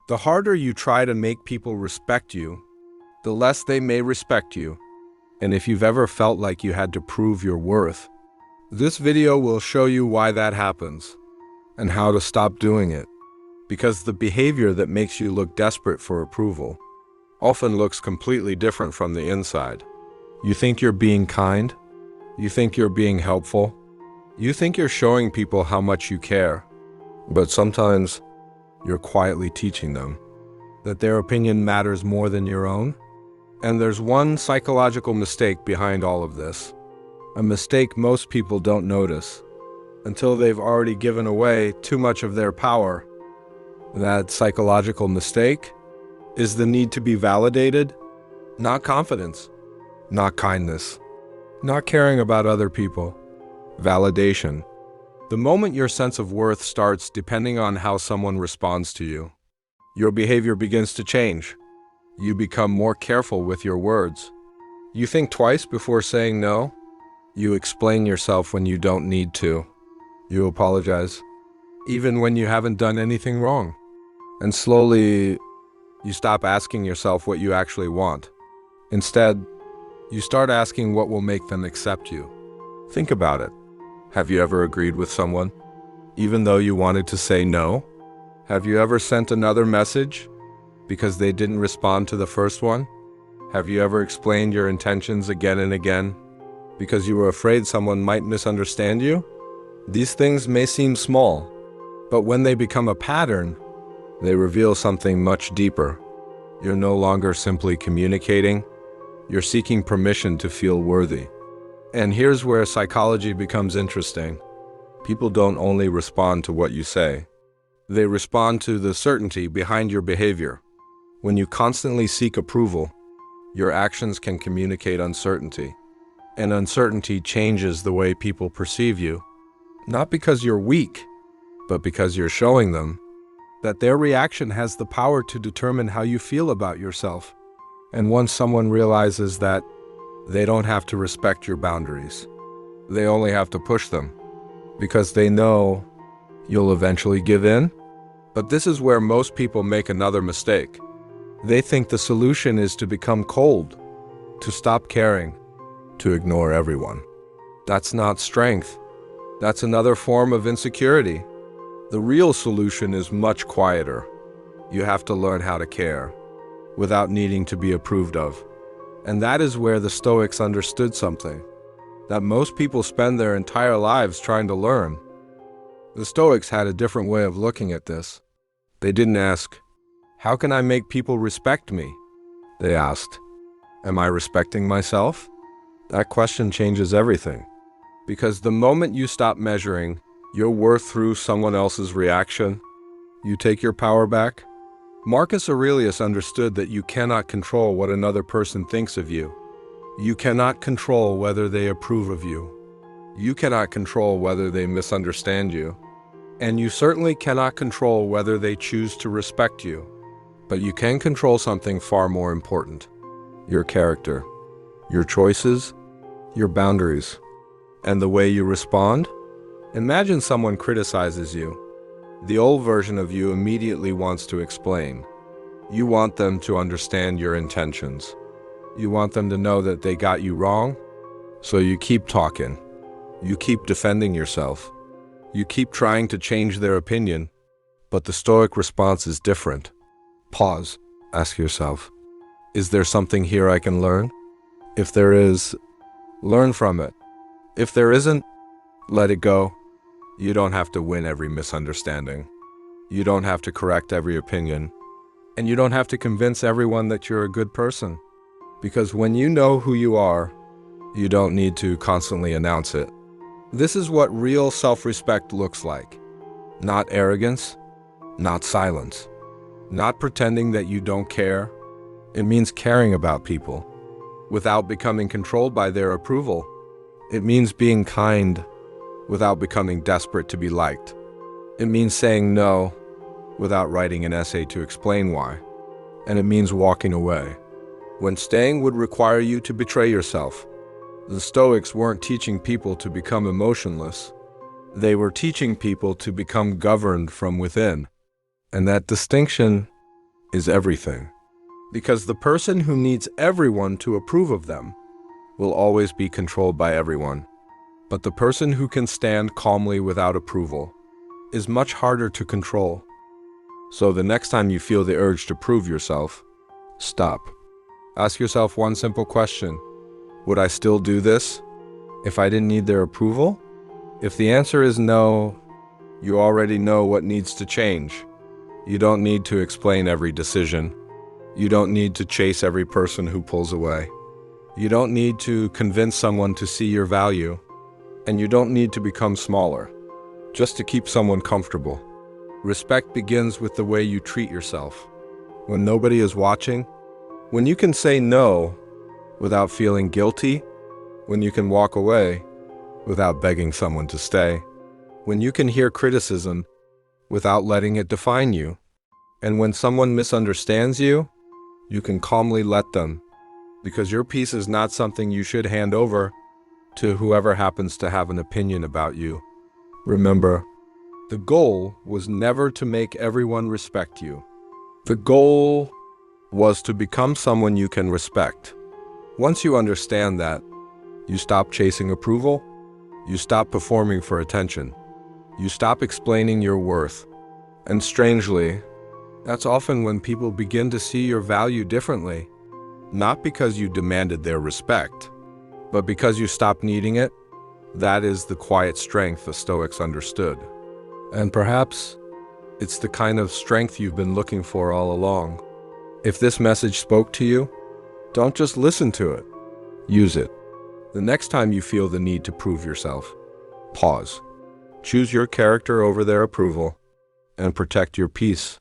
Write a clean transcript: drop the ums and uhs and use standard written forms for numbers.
The harder you try to make people respect you, the less they may respect you. And if you've ever felt like you had to prove your worth, this video will show you why that happens and how to stop doing it. Because the behavior that makes you look desperate for approval often looks completely different from the inside. You think you're being kind. You think you're being helpful. You think you're showing people how much you care. But sometimes you're quietly teaching them that their opinion matters more than your own. And there's one psychological mistake behind all of this. A mistake most people don't notice until they've already given away too much of their power. That psychological mistake is the need to be validated, not confidence, not kindness, not caring about other people. Validation. The moment your sense of worth starts depending on how someone responds to you, your behavior begins to change. You become more careful with your words. You think twice before saying no. You explain yourself when you don't need to. You apologize, even when you haven't done anything wrong. And slowly, you stop asking yourself what you actually want. Instead, you start asking what will make them accept you. Think about it. Have you ever agreed with someone, even though you wanted to say no? Have you ever sent another message because they didn't respond to the first one? Have you ever explained your intentions again and again because you were afraid someone might misunderstand you? These things may seem small, but when they become a pattern, they reveal something much deeper. You're no longer simply communicating, you're seeking permission to feel worthy. And here's where psychology becomes interesting. People don't only respond to what you say, they respond to the certainty behind your behavior. When you constantly seek approval, your actions can communicate uncertainty. And uncertainty changes the way people perceive you. Not because you're weak, but because you're showing them that their reaction has the power to determine how you feel about yourself. And once someone realizes that, they don't have to respect your boundaries. They only have to push them, because they know you'll eventually give in. But this is where most people make another mistake. They think the solution is to become cold, to stop caring, to ignore everyone. That's not strength. That's another form of insecurity. The real solution is much quieter. You have to learn how to care without needing to be approved of. And that is where the Stoics understood something that most people spend their entire lives trying to learn. The Stoics had a different way of looking at this. They didn't ask, "How can I make people respect me?" They asked, "Am I respecting myself?" That question changes everything. Because the moment you stop measuring your worth through someone else's reaction, you take your power back. Marcus Aurelius understood that you cannot control what another person thinks of you. You cannot control whether they approve of you. You cannot control whether they misunderstand you. And you certainly cannot control whether they choose to respect you. But you can control something far more important: your character, your choices, your boundaries, and the way you respond. Imagine someone criticizes you. The old version of you immediately wants to explain. You want them to understand your intentions. You want them to know that they got you wrong. So you keep talking. You keep defending yourself. You keep trying to change their opinion. But the Stoic response is different. Pause. Ask yourself, is there something here I can learn? If there is, learn from it. If there isn't, let it go. You don't have to win every misunderstanding. You don't have to correct every opinion. And you don't have to convince everyone that you're a good person. Because when you know who you are, you don't need to constantly announce it. This is what real self-respect looks like. Not arrogance, not silence, not pretending that you don't care. It means caring about people without becoming controlled by their approval. It means being kind without becoming desperate to be liked. It means saying no without writing an essay to explain why. And it means walking away when staying would require you to betray yourself. The Stoics weren't teaching people to become emotionless. They were teaching people to become governed from within. And that distinction is everything. Because the person who needs everyone to approve of them will always be controlled by everyone. But the person who can stand calmly without approval is much harder to control. So the next time you feel the urge to prove yourself, stop. Ask yourself one simple question. Would I still do this if I didn't need their approval? If the answer is no, you already know what needs to change. You don't need to explain every decision. You don't need to chase every person who pulls away. You don't need to convince someone to see your value. And you don't need to become smaller just to keep someone comfortable. Respect begins with the way you treat yourself. When nobody is watching, when you can say no without feeling guilty, when you can walk away without begging someone to stay, when you can hear criticism without letting it define you, and when someone misunderstands you, you can calmly let them, because your peace is not something you should hand over to whoever happens to have an opinion about you. Remember, the goal was never to make everyone respect you. The goal was to become someone you can respect. Once you understand that, you stop chasing approval, you stop performing for attention, you stop explaining your worth. And strangely, that's often when people begin to see your value differently, not because you demanded their respect, but because you stopped needing it. That is the quiet strength the Stoics understood. And perhaps it's the kind of strength you've been looking for all along. If this message spoke to you, don't just listen to it. Use it. The next time you feel the need to prove yourself, pause. Choose your character over their approval and protect your peace.